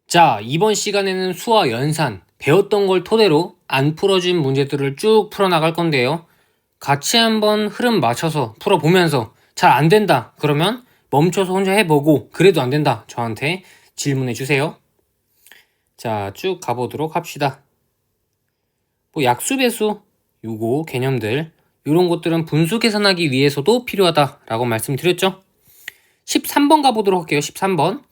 자, 이번 시간에는 수와 연산, 배웠던 걸 토대로 안 풀어진 문제들을 쭉 풀어나갈 건데요. 같이 한번 흐름 맞춰서 풀어보면서 잘 안 된다 그러면 멈춰서 혼자 해보고, 그래도 안 된다 저한테 질문해 주세요. 자, 쭉 가보도록 합시다. 약수, 배수, 요거 개념들, 요런 것들은 분수 계산하기 위해서도 필요하다라고 말씀드렸죠. 13번 가보도록 할게요. 13번.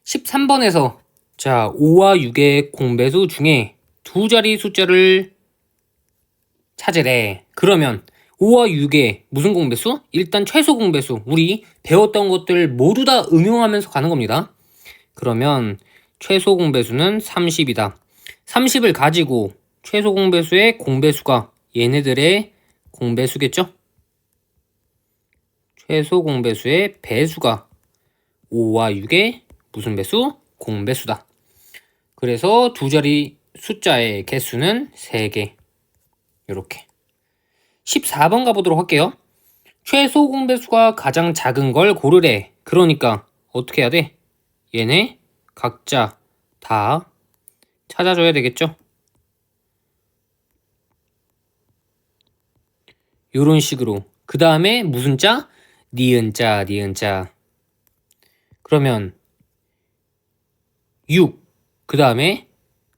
13번에서 자, 5와 6의 공배수 중에 두 자리 숫자를 찾으래. 그러면 5와 6의 무슨 공배수? 일단 최소 공배수. 우리 배웠던 것들 모두 다 응용하면서 가는 겁니다. 그러면 최소 공배수는 30이다. 30을 가지고 최소 공배수의 공배수가 얘네들의 공배수겠죠? 최소 공배수의 배수가 5와 6의 무슨 배수? 공배수다. 그래서 두 자리 숫자의 개수는 3개. 이렇게. 14번 가보도록 할게요. 최소 공배수가 가장 작은 걸 고르래. 그러니까 어떻게 해야 돼? 얘네 각자 다 찾아줘야 되겠죠? 요런 식으로. 그 다음에 무슨 자? 니은 자, 니은 자. 그러면 6, 그 다음에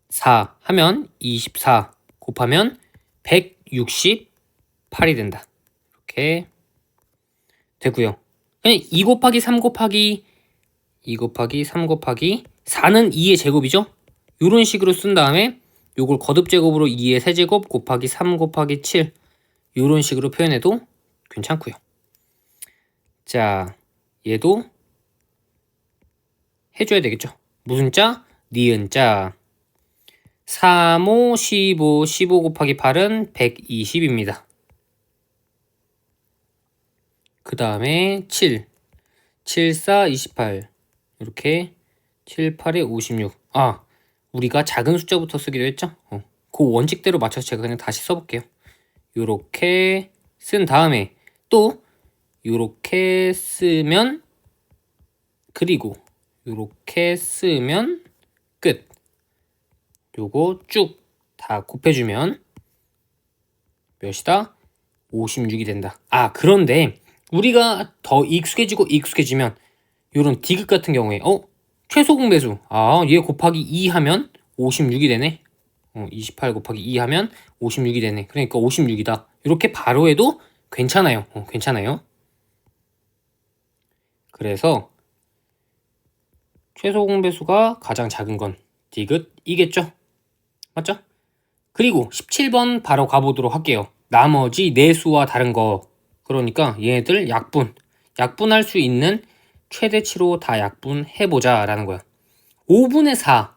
4 하면 24 곱하면 168이 된다. 이렇게 되고요. 2 곱하기 3 곱하기 2 곱하기 3 곱하기 4는 2의 제곱이죠? 이런 식으로 쓴 다음에 요걸 거듭제곱으로 2의 세제곱 곱하기 3 곱하기 7 이런 식으로 표현해도 괜찮고요. 자, 얘도 해줘야 되겠죠. 무슨 자? 니은 자. 3, 5, 15, 15 곱하기 8은 120입니다. 그 다음에 7, 7, 4, 28 이렇게 7, 8에 56. 아, 우리가 작은 숫자부터 쓰기로 했죠? 그 원칙대로 맞춰서 제가 그냥 다시 써볼게요. 요렇게 쓴 다음에 또 요렇게 쓰면, 그리고 요렇게 쓰면 끝. 요거 쭉 다 곱해주면 몇이다? 56이 된다. 아, 그런데 우리가 더 익숙해지면 요런 디귿 같은 경우에 최소 공배수, 얘 곱하기 2 하면 56이 되네. 28 곱하기 2 하면 56이 되네. 그러니까 56이다. 이렇게 바로 해도 괜찮아요. 괜찮아요. 그래서 최소 공배수가 가장 작은 건 디귿이겠죠? 맞죠? 그리고 17번 바로 가보도록 할게요. 나머지 네 수와 다른 거. 그러니까 얘네들 약분할 수 있는 최대치로 다 약분해보자 라는 거야. 5분의 4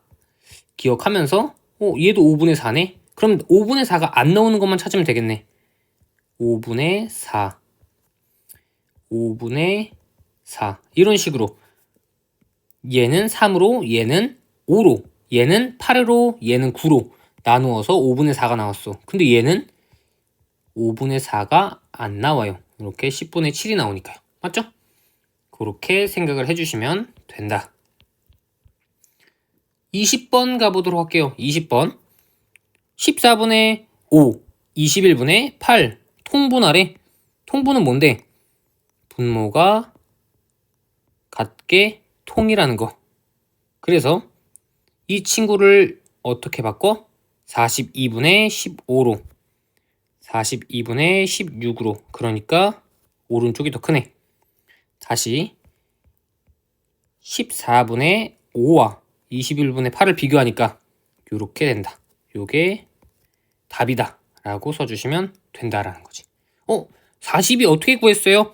기억하면서 얘도 5분의 4네? 그럼 5분의 4가 안 나오는 것만 찾으면 되겠네. 5분의 4 5분의 4 이런 식으로 얘는 3으로, 얘는 5로, 얘는 8으로, 얘는 9로 나누어서 5분의 4가 나왔어. 근데 얘는 5분의 4가 안 나와요. 이렇게 10분의 7이 나오니까요. 맞죠? 그렇게 생각을 해주시면 된다. 20번 가보도록 할게요. 20번 14분의 5 21분의 8 통분하래. 통분은 뭔데? 분모가 같게 통이라는 거. 그래서 이 친구를 어떻게 바꿔? 42분의 15로 42분의 16으로. 그러니까 오른쪽이 더 크네. 다시 14분의 5와 21분의 8을 비교하니까 이렇게 된다. 요게 답이다 라고 써주시면 된다라는 거지. 40이 어떻게 구했어요?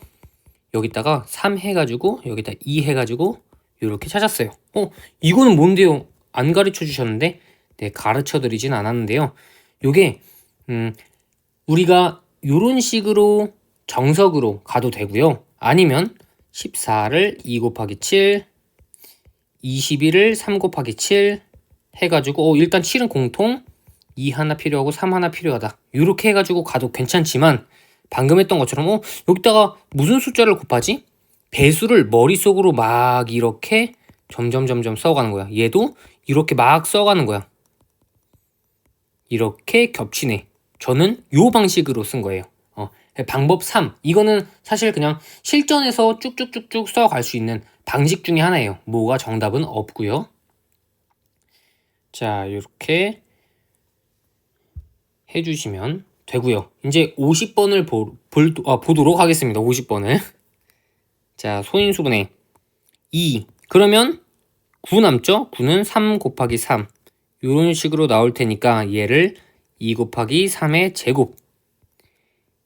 여기다가 3 해가지고 여기다 2 해가지고 이렇게 찾았어요. 이거는 뭔데요? 안 가르쳐 주셨는데? 네, 가르쳐 드리진 않았는데요. 요게 우리가 요런 식으로 정석으로 가도 되고요. 아니면 14를 2 곱하기 7 21을 3 곱하기 7 해가지고 일단 7은 공통, 2 하나 필요하고 3 하나 필요하다. 이렇게 해가지고 가도 괜찮지만 방금 했던 것처럼 여기다가 무슨 숫자를 곱하지? 배수를 머릿속으로 막 이렇게 점점 써가는 거야. 얘도 이렇게 막 써가는 거야. 이렇게 겹치네. 저는 요 방식으로 쓴 거예요. 방법 3. 이거는 사실 그냥 실전에서 쭉쭉쭉쭉 써갈 수 있는 방식 중에 하나예요. 뭐가 정답은 없고요. 자, 이렇게 해주시면 되고요. 이제 50번을 보도록 하겠습니다. 50번을. 자, 소인수분해 2. 그러면 9 남죠? 9는 3 곱하기 3. 이런 식으로 나올 테니까 얘를 2 곱하기 3의 제곱.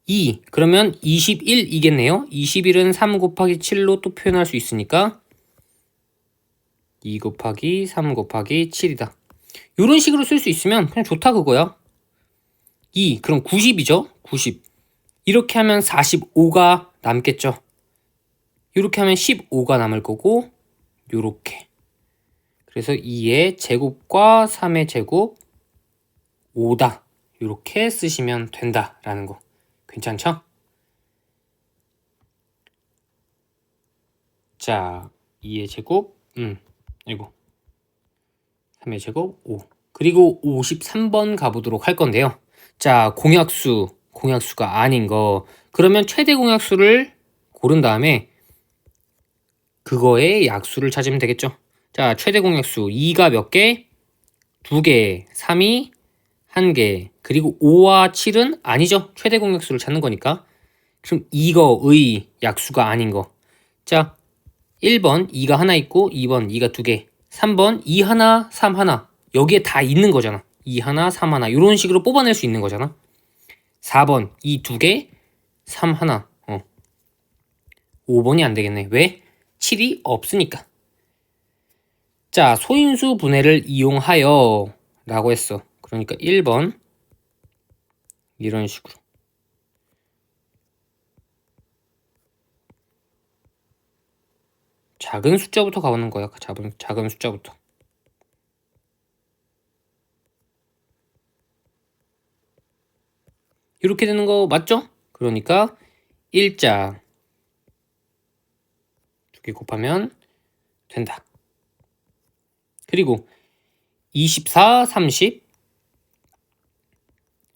2. 그러면 21이겠네요. 21은 3 곱하기 7로 또 표현할 수 있으니까 2 곱하기 3 곱하기 7이다. 이런 식으로 쓸 수 있으면 그냥 좋다 그거야. 2. 그럼 90이죠? 90. 이렇게 하면 45가 남겠죠. 이렇게 하면 15가 남을 거고 요렇게. 그래서 2의 제곱과 3의 제곱 5다. 이렇게 쓰시면 된다라는 거. 괜찮죠? 자, 2의 제곱, 아이고. 3의 제곱, 5. 그리고 53번 가보도록 할 건데요. 자, 공약수가 아닌 거. 그러면 최대 공약수를 고른 다음에 그거의 약수를 찾으면 되겠죠. 자, 최대 공약수 2가 몇 개? 2개, 3이 1개, 그리고 5와 7은 아니죠. 최대 공약수를 찾는 거니까. 그럼 이거의 약수가 아닌 거. 자, 1번 2가 하나 있고 2번 2가 2개, 3번 2 하나 3 하나. 여기에 다 있는 거잖아. 2 하나 3 하나 이런 식으로 뽑아낼 수 있는 거잖아. 4번 2 2개 3 하나. 5번이 안 되겠네. 왜? 7이 없으니까. 자, 소인수 분해를 이용하여 라고 했어. 그러니까 1번 이런 식으로. 작은 숫자부터 가보는 거야. 작은 숫자부터. 이렇게 되는 거 맞죠? 그러니까 1자 2개 곱하면 된다. 그리고 24, 30,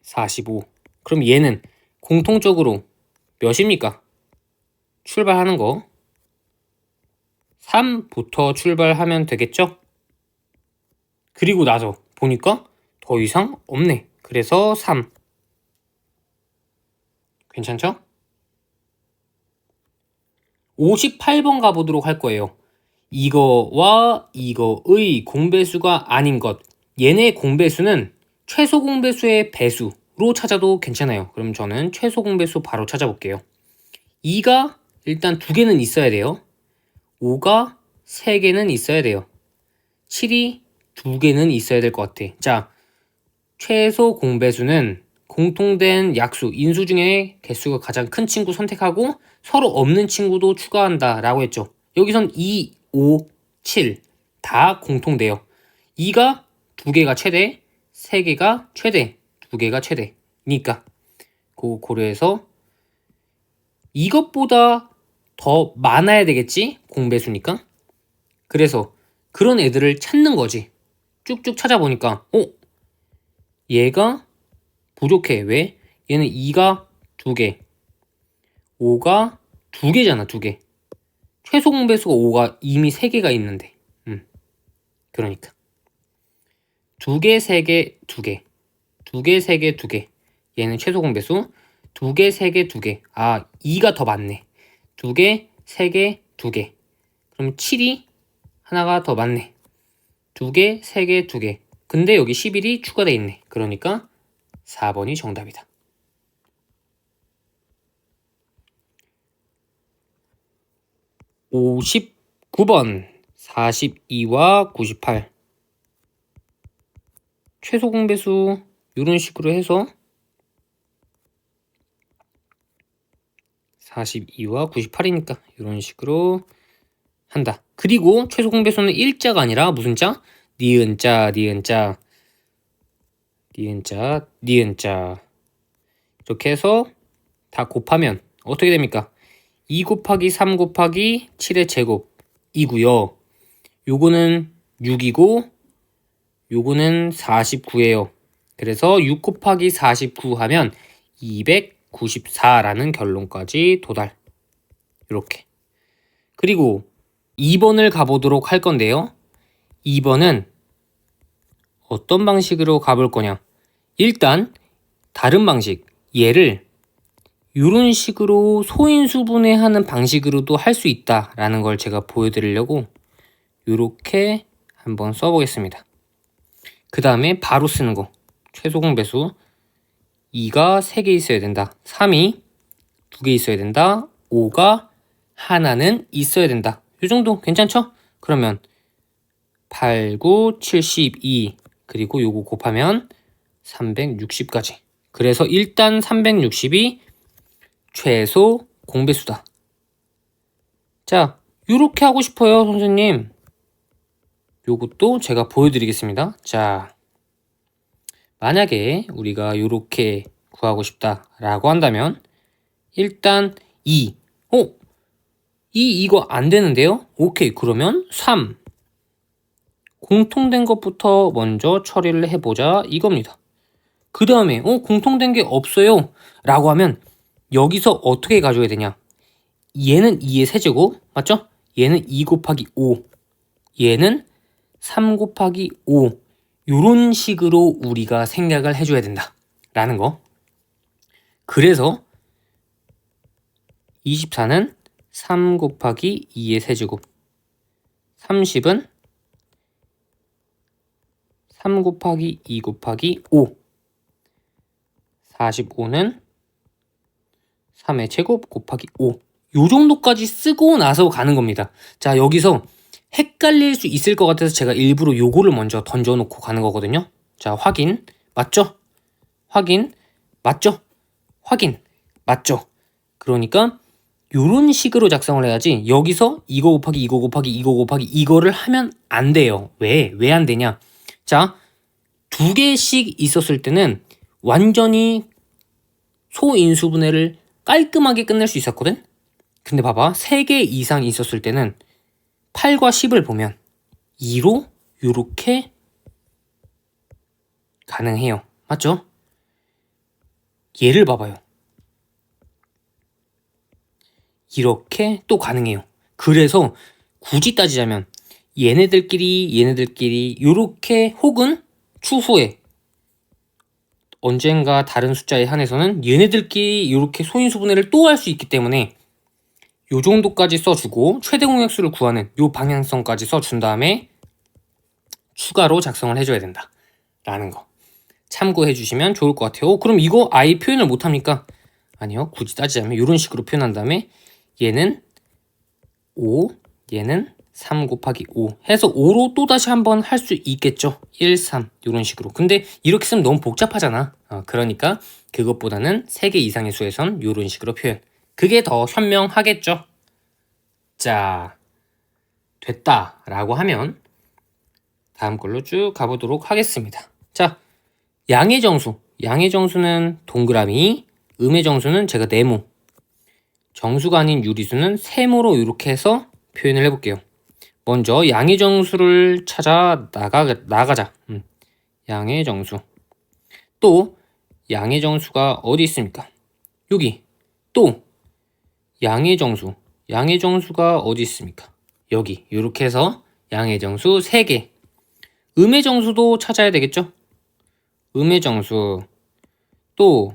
45. 그럼 얘는 공통적으로 몇입니까? 출발하는 거 3부터 출발하면 되겠죠? 그리고 나서 보니까 더 이상 없네. 그래서 3. 괜찮죠? 58번 가보도록 할 거예요. 이거와 이거의 공배수가 아닌 것. 얘네 공배수는 최소 공배수의 배수로 찾아도 괜찮아요. 그럼 저는 최소 공배수 바로 찾아볼게요. 2가 일단 2개는 있어야 돼요. 5가 3개는 있어야 돼요. 7이 2개는 있어야 될 것 같아. 자, 최소 공배수는 공통된 약수, 인수 중에 개수가 가장 큰 친구 선택하고 서로 없는 친구도 추가한다 라고 했죠. 여기선 2, 5, 7 다 공통돼요. 2가 2개가 최대, 3개가 최대, 2개가 최대니까 그거 고려해서 이것보다 더 많아야 되겠지? 공배수니까. 그래서 그런 애들을 찾는 거지. 쭉쭉 찾아보니까 얘가 부족해. 왜? 얘는 2가 2개, 5가 2개잖아. 2개. 최소 공배수가 5가 이미 3개가 있는데. 그러니까 2개, 3개, 2개, 2개, 3개, 2개. 얘는 최소 공배수 2개, 3개, 2개. 아, 2가 더 많네. 2개, 3개, 2개. 그럼 7이 하나가 더 많네. 2개, 3개, 2개. 근데 여기 11이 추가돼 있네. 그러니까 4번이 정답이다. 59번 42와 98. 최소 공배수 이런 식으로 해서 42와 98이니까 이런 식으로 한다. 그리고 최소 공배수는 1자가 아니라 무슨 자? 니은자, 니은자, 니은자, 니은자. 이렇게 해서 다 곱하면 어떻게 됩니까? 2 곱하기 3 곱하기 7의 제곱이고요. 요거는 6이고 요거는 49예요. 그래서 6 곱하기 49 하면 294라는 결론까지 도달. 이렇게. 그리고 2번을 가보도록 할 건데요. 2번은 어떤 방식으로 가볼 거냐. 일단 다른 방식, 얘를 이런 식으로 소인수분해하는 방식으로도 할 수 있다라는 걸 제가 보여드리려고 이렇게 한번 써보겠습니다. 그 다음에 바로 쓰는 거. 최소 공배수 2가 3개 있어야 된다. 3이 2개 있어야 된다. 5가 하나는 있어야 된다. 이 정도 괜찮죠? 그러면 8, 9, 72 그리고 요거 곱하면 360까지. 그래서 일단 360이 최소 공배수다. 자, 요렇게 하고 싶어요, 선생님. 요것도 제가 보여드리겠습니다. 자, 만약에 우리가 요렇게 구하고 싶다라고 한다면 일단 2. 이거 안 되는데요? 오케이, 그러면 3. 공통된 것부터 먼저 처리를 해보자 이겁니다. 그 다음에 공통된 게 없어요 라고 하면 여기서 어떻게 가져야 되냐. 얘는 2의 세제곱 맞죠? 얘는 2 곱하기 5 얘는 3 곱하기 5 요런 식으로 우리가 생각을 해줘야 된다 라는 거. 그래서 24는 3 곱하기 2의 세제곱 30은 3 곱하기 2 곱하기 5 45는 3의 제곱 곱하기 5 요 정도까지 쓰고 나서 가는 겁니다. 자, 여기서 헷갈릴 수 있을 것 같아서 제가 일부러 요거를 먼저 던져놓고 가는 거거든요. 자, 확인 맞죠? 확인 맞죠? 확인 맞죠? 그러니까 요런 식으로 작성을 해야지 여기서 이거 곱하기 이거 곱하기 이거 곱하기 이거를 하면 안 돼요. 왜 안 되냐. 자, 2개씩 있었을 때는 완전히 소인수분해를 깔끔하게 끝낼 수 있었거든. 근데 봐봐, 3개 이상 있었을 때는 8과 10을 보면 2로 요렇게 가능해요. 맞죠? 얘를 봐봐요. 이렇게 또 가능해요. 그래서 굳이 따지자면 얘네들끼리 요렇게 혹은 추후에 언젠가 다른 숫자에 한해서는 얘네들끼리 이렇게 소인수분해를 또 할 수 있기 때문에 요 정도까지 써주고 최대 공약수를 구하는 요 방향성까지 써준 다음에 추가로 작성을 해줘야 된다 라는 거 참고해 주시면 좋을 것 같아요. 그럼 이거 아예 표현을 못합니까? 아니요. 굳이 따지자면 이런 식으로 표현한 다음에 얘는 5 얘는 3 곱하기 5 해서 5로 또다시 한번 할 수 있겠죠. 1, 3 이런 식으로. 근데 이렇게 쓰면 너무 복잡하잖아. 그러니까 그것보다는 3개 이상의 수에선 이런 식으로 표현. 그게 더 현명하겠죠. 자, 됐다 라고 하면 다음 걸로 쭉 가보도록 하겠습니다. 자, 양의 정수는 동그라미, 음의 정수는 제가 네모, 정수가 아닌 유리수는 세모로 이렇게 해서 표현을 해볼게요. 먼저 양의 정수를 찾아 나가자. 양의 정수. 또 양의 정수가 어디 있습니까? 여기. 또 양의 정수가 어디 있습니까? 여기. 이렇게 해서 양의 정수 3개. 음의 정수도 찾아야 되겠죠? 음의 정수. 또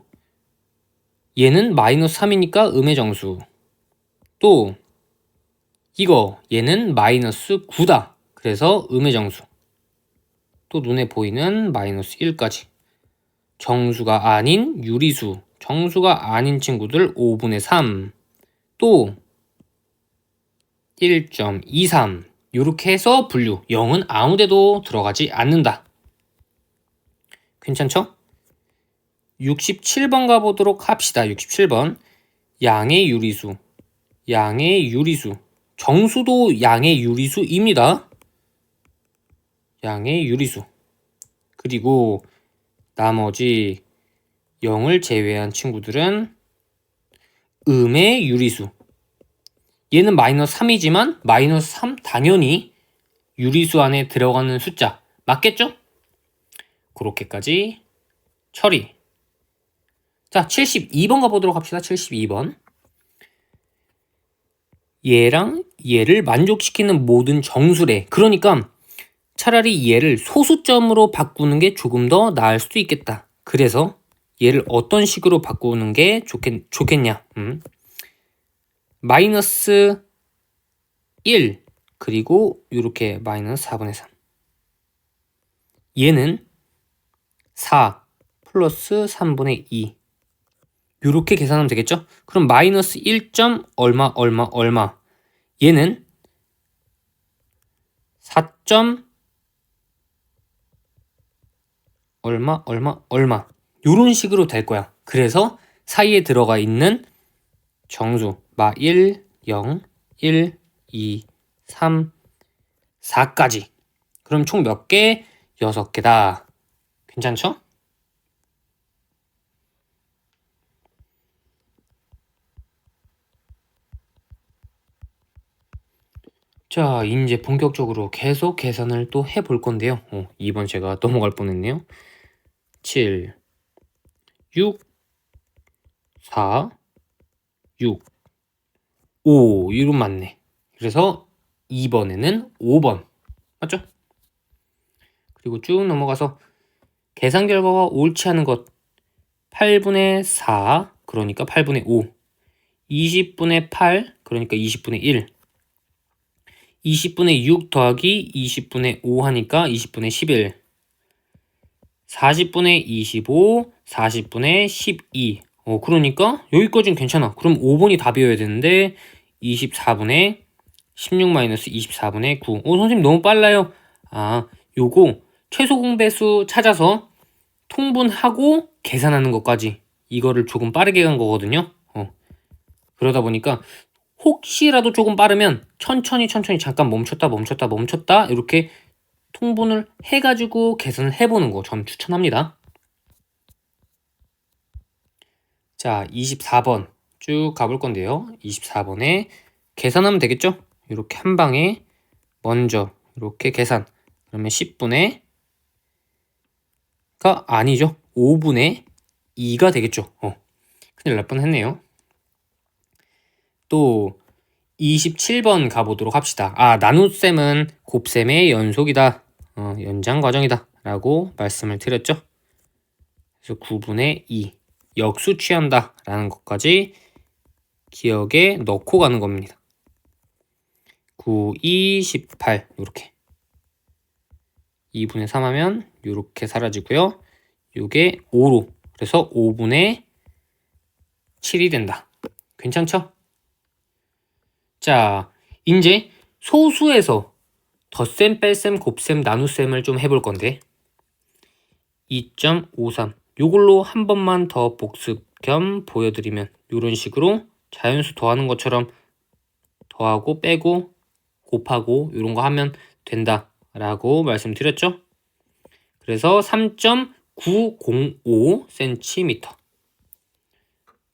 얘는 마이너스 3이니까 음의 정수. 또 이거 얘는 마이너스 9다. 그래서 음의 정수. 또 눈에 보이는 마이너스 1까지. 정수가 아닌 유리수. 정수가 아닌 친구들 5분의 3. 또 1.23. 이렇게 해서 분류. 0은 아무데도 들어가지 않는다. 괜찮죠? 67번 가보도록 합시다. 67번. 양의 유리수. 정수도 양의 유리수입니다. 양의 유리수. 그리고 나머지 0을 제외한 친구들은 음의 유리수. 얘는 마이너스 3이지만 마이너스 3 당연히 유리수 안에 들어가는 숫자 맞겠죠? 그렇게까지 처리. 자, 72번 가보도록 합시다. 72번. 얘랑 얘를 만족시키는 모든 정수래. 그러니까 차라리 얘를 소수점으로 바꾸는 게 조금 더 나을 수도 있겠다. 그래서 얘를 어떤 식으로 바꾸는 게 좋겠냐. 마이너스 1 그리고 이렇게 마이너스 4분의 3. 얘는 4 플러스 3분의 2 이렇게 계산하면 되겠죠? 그럼 마이너스 1. 얼마 얘는 4. 얼마 이런 식으로 될 거야. 그래서 사이에 들어가 있는 정수 마 1, 0, 1, 2, 3, 4까지. 그럼 총 몇 개? 6개다. 괜찮죠? 자, 이제 본격적으로 계속 계산을 또 해볼 건데요. 2번 제가 넘어갈 뻔했네요. 7, 6, 4, 6, 5 이런 맞네. 그래서 2번에는 5번 맞죠? 그리고 쭉 넘어가서 계산 결과가 옳지 않은 것 8분의 4 그러니까 8분의 5 20분의 8 그러니까 20분의 1 20분의 6 더하기 20분의 5 하니까 20분의 11 40분의 25 40분의 12 그러니까 여기까지는 괜찮아. 그럼 5번이 답이어야 되는데 24분의 16-24분의 9 선생님 너무 빨라요. 요거 최소 공배수 찾아서 통분하고 계산하는 것까지 이거를 조금 빠르게 간 거거든요. 그러다 보니까 혹시라도 조금 빠르면 천천히 잠깐 멈췄다 이렇게 통분을 해가지고 계산을 해보는 거 전 추천합니다. 자, 24번 쭉 가볼 건데요. 24번에 계산하면 되겠죠? 이렇게 한 방에 먼저 이렇게 계산. 그러면 10분의 가 아니죠. 5분의 2가 되겠죠. 큰일 날 뻔했네요. 또 27번 가보도록 합시다. 나눗셈은 곱셈의 연속이다. 연장 과정이다. 라고 말씀을 드렸죠. 그래서 9분의 2 역수 취한다. 라는 것까지 기억에 넣고 가는 겁니다. 9, 2, 18 이렇게 2분의 3 하면 이렇게 사라지고요. 이게 5로 그래서 5분의 7이 된다. 괜찮죠? 자, 이제 소수에서 덧셈, 뺄셈, 곱셈, 나눗셈을 좀 해볼 건데 2.53 요걸로 한 번만 더 복습 겸 보여드리면 이런 식으로 자연수 더하는 것처럼 더하고 빼고 곱하고 이런 거 하면 된다 라고 말씀드렸죠. 그래서 3.905cm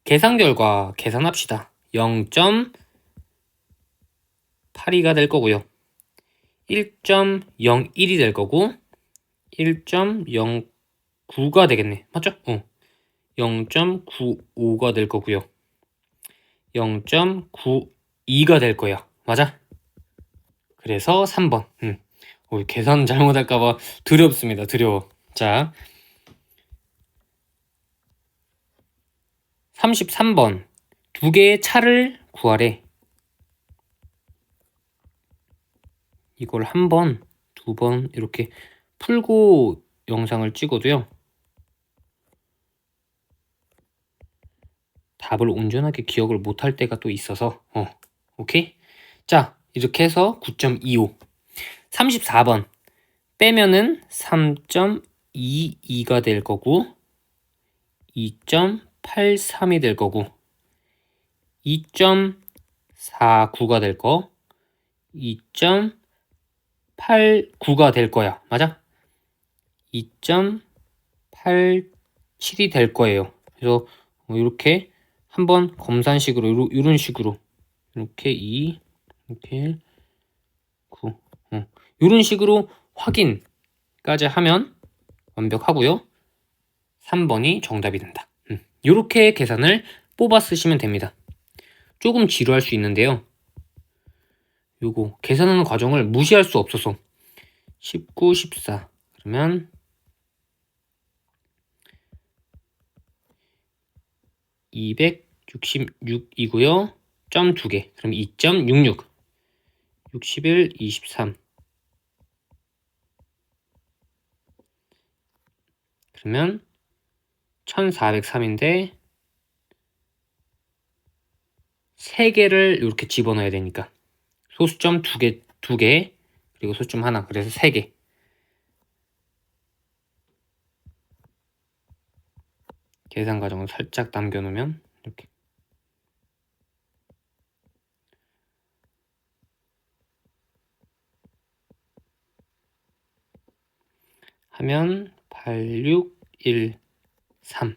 계산 결과 계산합시다. 0.82가 될 거고요. 1.01이 될 거고 1.09가 되겠네. 맞죠? 0.95가 될 거고요. 0.92가 될 거야. 맞아? 그래서 3번. 계산 잘못할까봐 두렵습니다. 두려워. 자, 33번. 두 개의 차를 구하래. 이걸 한 번, 두 번 이렇게 풀고 영상을 찍어도요. 답을 온전하게 기억을 못할 때가 또 있어서 오케이? 자, 이렇게 해서 9.25 34번 빼면은 3.22가 될 거고 2.83이 될 거고 2.49가 될 거 2.89가 될 거야. 맞아? 2.87이 될 거예요. 그래서 이렇게 한번 검산식으로 이런 식으로 이렇게 2 이렇게 9 이런 식으로 확인까지 하면 완벽하고요. 3번이 정답이 된다. 이렇게 계산을 뽑아 쓰시면 됩니다. 조금 지루할 수 있는데요. 요거 계산하는 과정을 무시할 수 없어서 19, 14 그러면 266이고요. 점 2개. 그럼 2.66 61, 23 그러면 1403인데 3개를 이렇게 집어넣어야 되니까 소수점 2개 그리고 소수점 하나 그래서 3개 계산 과정을 살짝 남겨놓으면 이렇게 하면 8613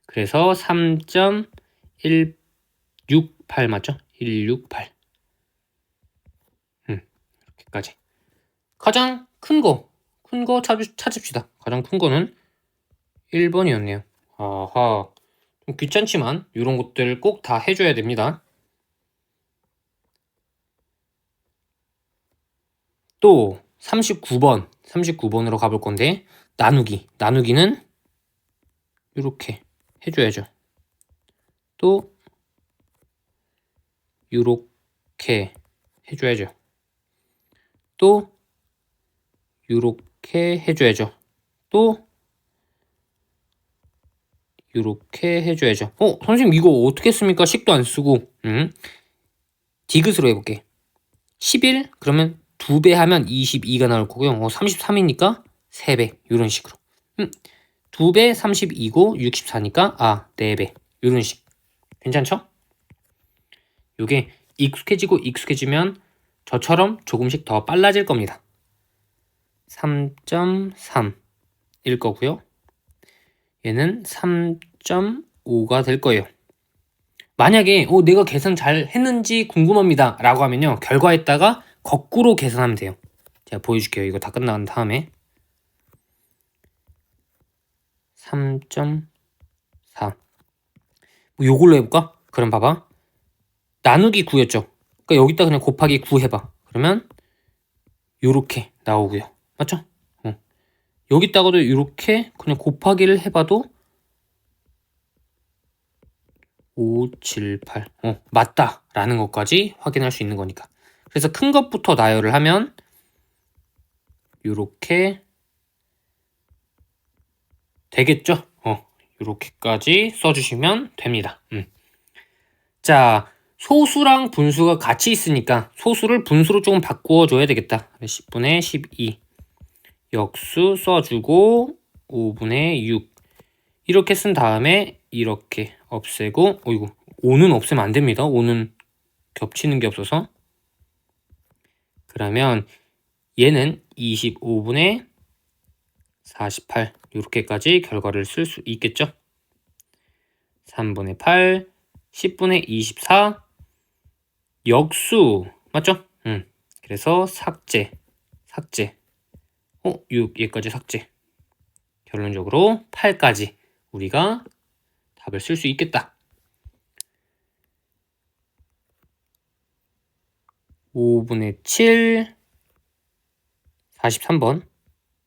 그래서 3.168 맞죠? 168 이렇게까지 가장 큰 거 찾읍시다. 가장 큰 거는 1번이었네요. 아하 좀 귀찮지만 이런 것들 꼭 다 해줘야 됩니다. 또 39번으로 가볼 건데 나누기는 이렇게 해줘야죠. 또 이렇게 해줘야죠. 또 이렇게 해줘야죠. 또 이렇게 해줘야죠. 선생님 이거 어떻게 했습니까? 식도 안 쓰고 디귿으로 해볼게. 11 그러면 2배 하면 22가 나올 거고요. 33이니까 3배 이런 식으로 2배 32고 64니까 4배 이런 식 괜찮죠? 요게 익숙해지면 저처럼 조금씩 더 빨라질 겁니다. 3.3일 거고요. 얘는 3.5가 될 거예요. 만약에 내가 계산 잘 했는지 궁금합니다 라고 하면요 결과에다가 거꾸로 계산하면 돼요. 제가 보여줄게요. 이거 다 끝난 다음에 3.4 요걸로 해볼까? 그럼 봐봐 나누기 9였죠. 그러니까 여기다 그냥 곱하기 9 해봐. 그러면 요렇게 나오고요. 맞죠? 여기다가도 이렇게 그냥 곱하기를 해봐도 5, 7, 8 맞다 라는 것까지 확인할 수 있는 거니까. 그래서 큰 것부터 나열을 하면 이렇게 되겠죠? 이렇게까지 써주시면 됩니다. 자, 소수랑 분수가 같이 있으니까 소수를 분수로 조금 바꾸어줘야 되겠다. 10분의 12 역수 써주고 5분의 6 이렇게 쓴 다음에 이렇게 없애고 이거 5는 없애면 안 됩니다. 5는 겹치는 게 없어서 그러면 얘는 25분의 48 이렇게까지 결과를 쓸 수 있겠죠. 3분의 8 10분의 24 역수 맞죠? 그래서 삭제 6 얘까지 삭제 결론적으로 8까지 우리가 답을 쓸 수 있겠다. 5분의 7 43번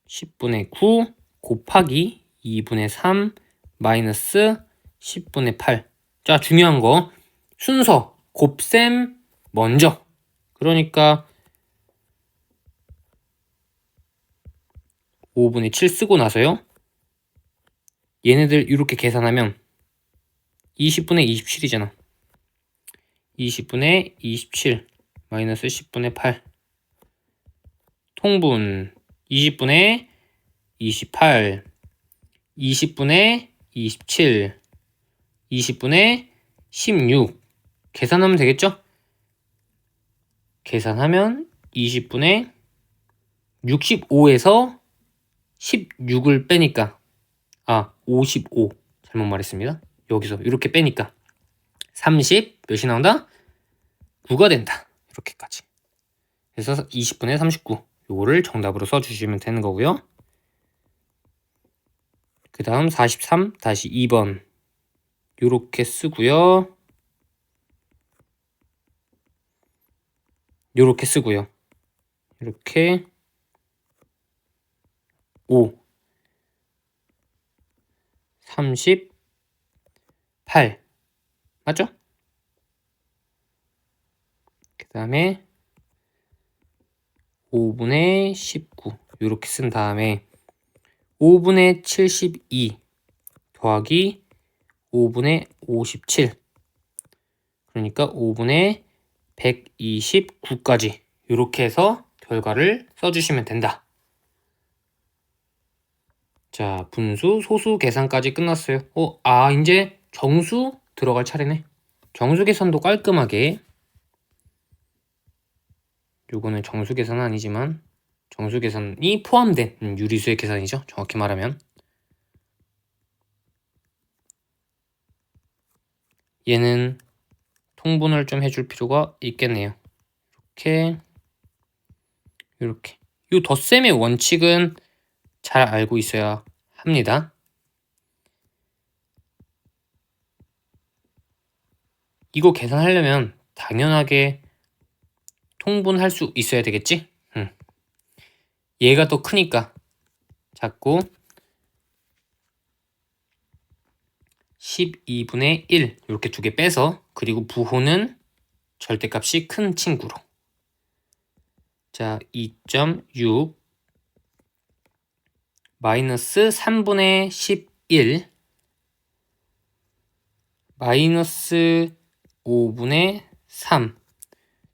10분의 9 곱하기 2분의 3 마이너스 10분의 8 자 중요한 거 순서 곱셈 먼저 그러니까 5분의 7 쓰고 나서요 얘네들 이렇게 계산하면 20분의 27이잖아 20분의 27 마이너스 10분의 8 통분 20분의 28 20분의 27 20분의 16 계산하면 되겠죠? 계산하면 20분의 65에서 16을 빼니까 55 잘못 말했습니다. 여기서 이렇게 빼니까 30 몇이 나온다? 9가 된다. 이렇게까지. 그래서 20분의 39 요거를 정답으로 써주시면 되는 거고요. 그 다음 43-2번 요렇게 쓰고요. 요렇게 쓰고요. 이렇게 5 38 맞죠? 그 다음에 5분의 19 이렇게 쓴 다음에 5분의 72 더하기 5분의 57 그러니까 5분의 129까지 이렇게 해서 결과를 써주시면 된다. 자, 분수, 소수 계산까지 끝났어요. 이제 정수 들어갈 차례네. 정수 계산도 깔끔하게. 요거는 정수 계산은 아니지만 정수 계산이 포함된 유리수의 계산이죠. 정확히 말하면. 얘는 통분을 좀 해줄 필요가 있겠네요. 이렇게. 요 덧셈의 원칙은 잘 알고 있어야 합니다. 이거 계산하려면 당연하게 통분할 수 있어야 되겠지? 얘가 더 크니까 자꾸 12분의 1 이렇게 두 개 빼서 그리고 부호는 절대값이 큰 친구로 자 2.6 마이너스 3분의 11 마이너스 5분의 3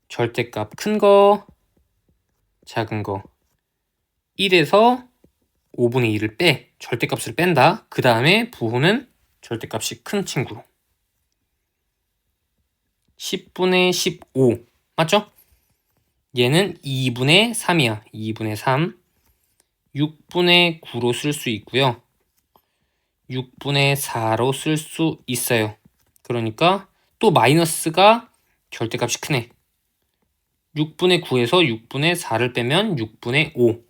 절대값 큰 거 작은 거 1에서 5분의 1을 빼 절대값을 뺀다. 그 다음에 부호는 절대값이 큰 친구로 10분의 15 맞죠? 얘는 2분의 3이야. 2분의 3 6분의 9로 쓸 수 있고요. 6분의 4로 쓸 수 있어요. 그러니까 또 마이너스가 절대값이 크네. 6분의 9에서 6분의 4를 빼면 6분의 5.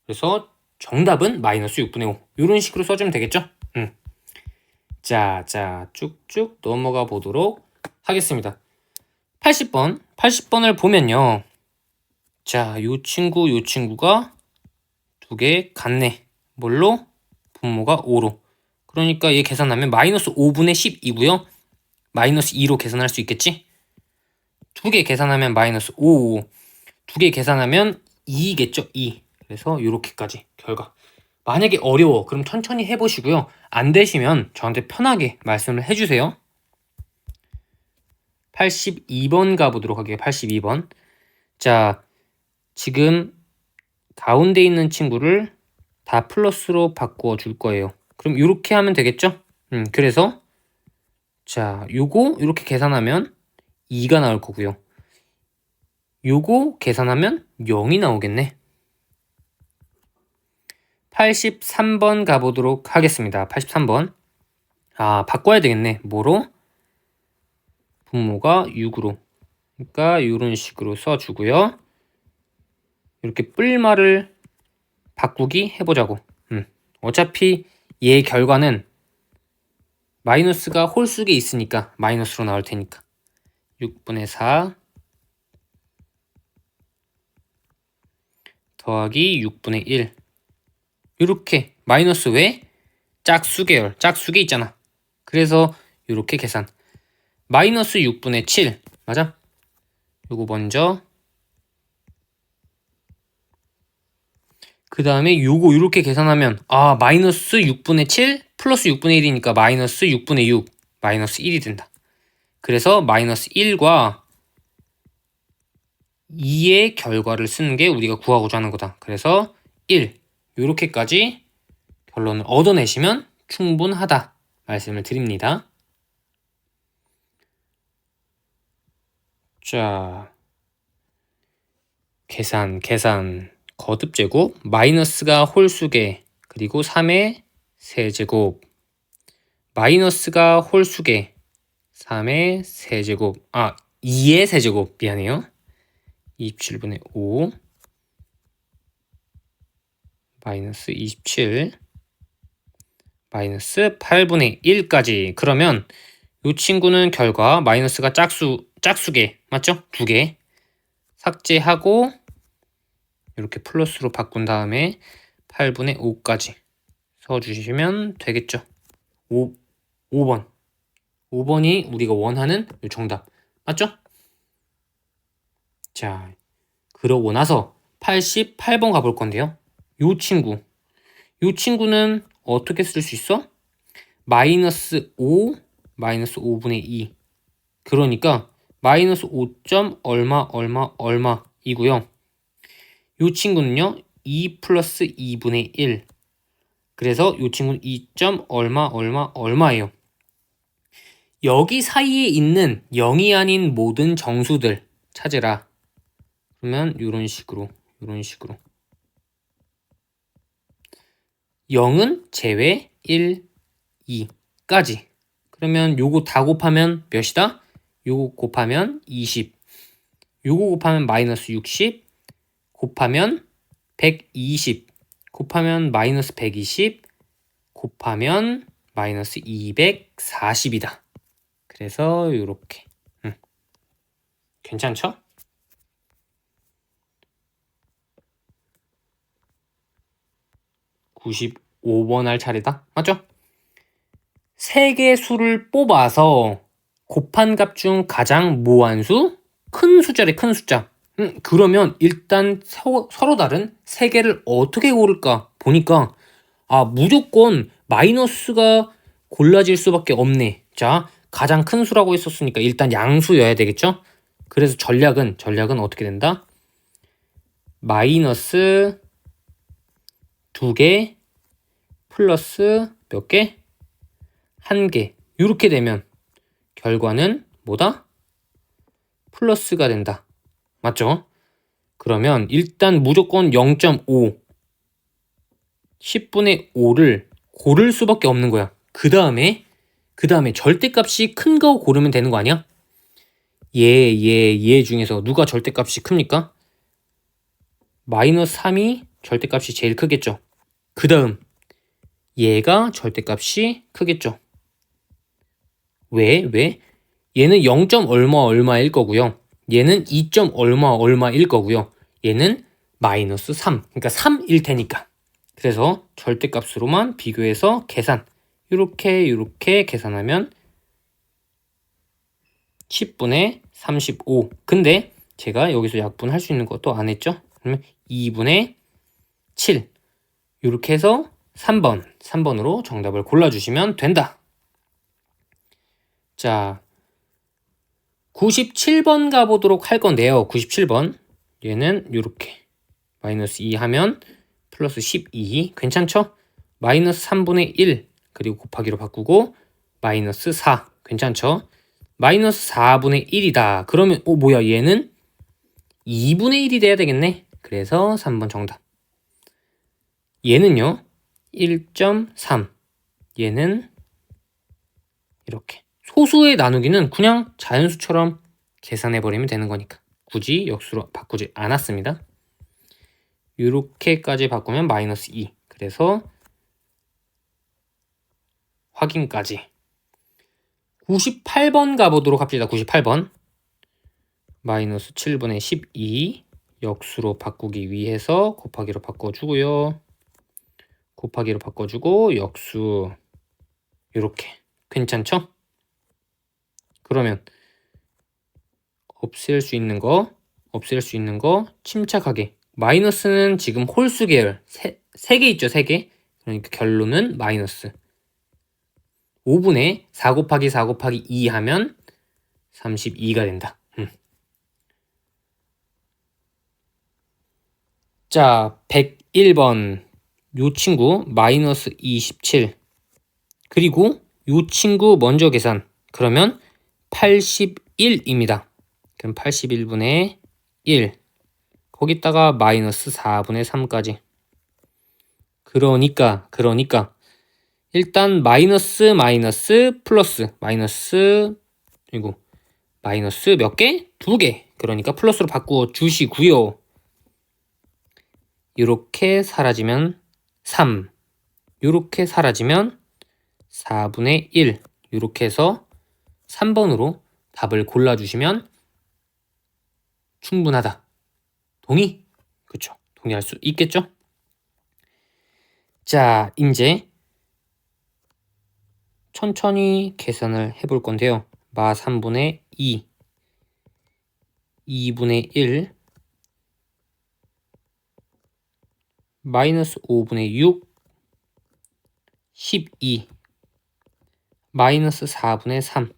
그래서 정답은 마이너스 6분의 5. 이런 식으로 써주면 되겠죠? 자, 쭉쭉 넘어가 보도록 하겠습니다. 80번. 80번을 보면요. 자, 요 친구가 두 개 같네. 뭘로? 분모가 5로. 그러니까 얘 계산하면 마이너스 5분의 10이고요. 마이너스 2로 계산할 수 있겠지? 두 개 계산하면 마이너스 5. 두 개 계산하면 2겠죠? 2. 그래서 이렇게까지 결과. 만약에 어려워. 그럼 천천히 해보시고요. 안 되시면 저한테 편하게 말씀을 해주세요. 82번 가보도록 할게요. 82번. 자, 지금 가운데 있는 친구를 다 플러스로 바꾸어 줄 거예요. 그럼 이렇게 하면 되겠죠? 그래서 자, 요거 이렇게 계산하면 2가 나올 거고요. 요거 계산하면 0이 나오겠네. 83번 가보도록 하겠습니다. 83번. 바꿔야 되겠네. 뭐로? 분모가 6으로. 그러니까 이런 식으로 써주고요. 이렇게 뿔말을 바꾸기 해보자고. 어차피 얘 결과는 마이너스가 홀수에 있으니까 마이너스로 나올 테니까 6분의 4 더하기 6분의 1 이렇게 마이너스 왜? 짝수계열 짝수계 있잖아. 그래서 이렇게 계산 마이너스 6분의 7 맞아? 요거 먼저 그 다음에 요거 이렇게 계산하면 마이너스 6분의 7 플러스 6분의 1이니까 마이너스 6분의 6 마이너스 1이 된다. 그래서 마이너스 1과 2의 결과를 쓰는 게 우리가 구하고자 하는 거다. 그래서 1 요렇게까지 결론을 얻어내시면 충분하다 말씀을 드립니다. 자, 계산 거듭제곱 마이너스가 홀수계 그리고 3의 세제곱 마이너스가 홀수계 3의 세제곱 2의 세제곱 미안해요. 27분의 5 마이너스 27 마이너스 8분의 1까지. 그러면 이 친구는 결과 마이너스가 짝수개 맞죠? 2개 삭제하고 이렇게 플러스로 바꾼 다음에 8분의 5까지 써주시면 되겠죠. 5번 5번이 우리가 원하는 이 정답 맞죠? 자, 그러고 나서 88번 가볼 건데요. 이 친구는 어떻게 쓸 수 있어? 마이너스 5 마이너스 5분의 2 그러니까 마이너스 5. 얼마 이고요. 이 친구는요 2 플러스 2분의 1 그래서 이 친구는 2. 얼마예요. 여기 사이에 있는 0이 아닌 모든 정수들 찾으라. 그러면 이런 식으로 0은 제외 1, 2까지. 그러면 요거 다 곱하면 몇이다? 요거 곱하면 20 요거 곱하면 마이너스 60 곱하면 120 곱하면 마이너스 120 곱하면 마이너스 240이다. 그래서 요렇게 괜찮죠? (95번) 할 차례다. 맞죠? 세 개 수를 뽑아서 곱한 값 중 가장 무한수? 큰 숫자래, 큰 숫자. 그러면 일단 서로 다른 세 개를 어떻게 고를까? 보니까 무조건 마이너스가 골라질 수밖에 없네. 자, 가장 큰 수라고 했었으니까 일단 양수여야 되겠죠? 그래서 전략은 어떻게 된다? 마이너스 2개 플러스 몇 개? 1개. 이렇게 되면 결과는 뭐다? 플러스가 된다. 맞죠? 그러면 일단 무조건 0.5 10분의 5를 고를 수밖에 없는 거야. 그 다음에 절대값이 큰 거 고르면 되는 거 아니야? 얘 중에서 누가 절대값이 큽니까? 마이너스 3이 절대값이 제일 크겠죠. 그 다음 얘가 절대값이 크겠죠. 왜? 얘는 0. 얼마일 거고요. 얘는 2. 얼마일 거고요. 얘는 마이너스 3. 그러니까 3일 테니까. 그래서 절대값으로만 비교해서 계산. 이렇게 계산하면 10분의 35. 근데 제가 여기서 약분할 수 있는 것도 안 했죠? 그러면 2분의 7. 이렇게 해서 3번으로 정답을 골라주시면 된다. 자, 97번 가보도록 할 건데요. 97번. 얘는 이렇게 마이너스 2 하면 플러스 12. 괜찮죠? 마이너스 3분의 1 그리고 곱하기로 바꾸고 마이너스 4. 괜찮죠? 마이너스 4분의 1이다. 그러면 뭐야 얘는 2분의 1이 돼야 되겠네. 그래서 3번 정답. 얘는요 1.3. 얘는 이렇게 소수의 나누기는 그냥 자연수처럼 계산해버리면 되는 거니까 굳이 역수로 바꾸지 않았습니다. 이렇게까지 바꾸면 마이너스 2. 그래서 확인까지. 98번 가보도록 합시다. 98번. 마이너스 7분의 12 역수로 바꾸기 위해서 곱하기로 바꿔주고요. 곱하기로 바꿔주고 역수. 이렇게 괜찮죠? 그러면 없앨 수 있는 거 침착하게. 마이너스는 지금 홀수 계열 3개 있죠, 3개. 그러니까 결론은 마이너스 5분의 4 곱하기 4 곱하기 2 하면 32가 된다. 자, 101번 요 친구 마이너스 27 그리고 요 친구 먼저 계산. 그러면 81입니다. 그럼 81분의 1 거기다가 마이너스 4분의 3까지. 그러니까 일단 마이너스 플러스 그리고 마이너스 몇 개? 2개. 그러니까 플러스로 바꾸어 주시고요. 이렇게 사라지면 3 요렇게 사라지면 4분의 1 요렇게 해서 3번으로 답을 골라주시면 충분하다. 동의? 그쵸. 동의할 수 있겠죠? 자, 이제 천천히 계산을 해볼 건데요. 마 3분의 2, 2분의 1, 마이너스 5분의 6, 12, 마이너스 4분의 3